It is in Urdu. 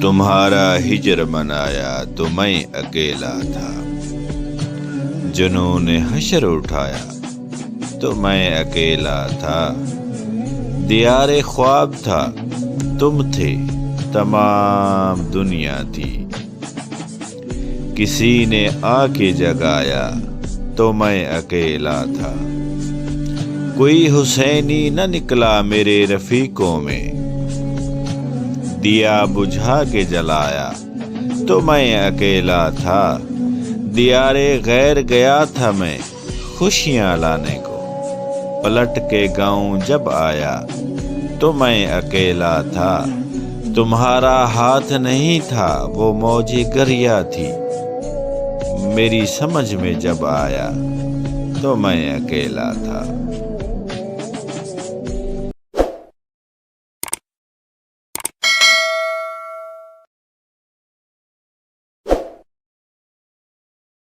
تمہارا ہجر منایا تو میں اکیلا تھا، جنون حشر اٹھایا تو میں اکیلا تھا، دیار خواب تھا تم تھے تمام دنیا تھی، کسی نے آ کے جگایا تو میں اکیلا تھا، کوئی حسینی نہ نکلا میرے رفیقوں میں، دیا بجھا کے جلایا تو میں اکیلا تھا، دیار غیر گیا تھا میں خوشیاں لانے کو، پلٹ کے گاؤں جب آیا تو میں اکیلا تھا، تمہارا ہاتھ نہیں تھا وہ موج گریا تھی، میری سمجھ میں جب آیا تو میں اکیلا تھا۔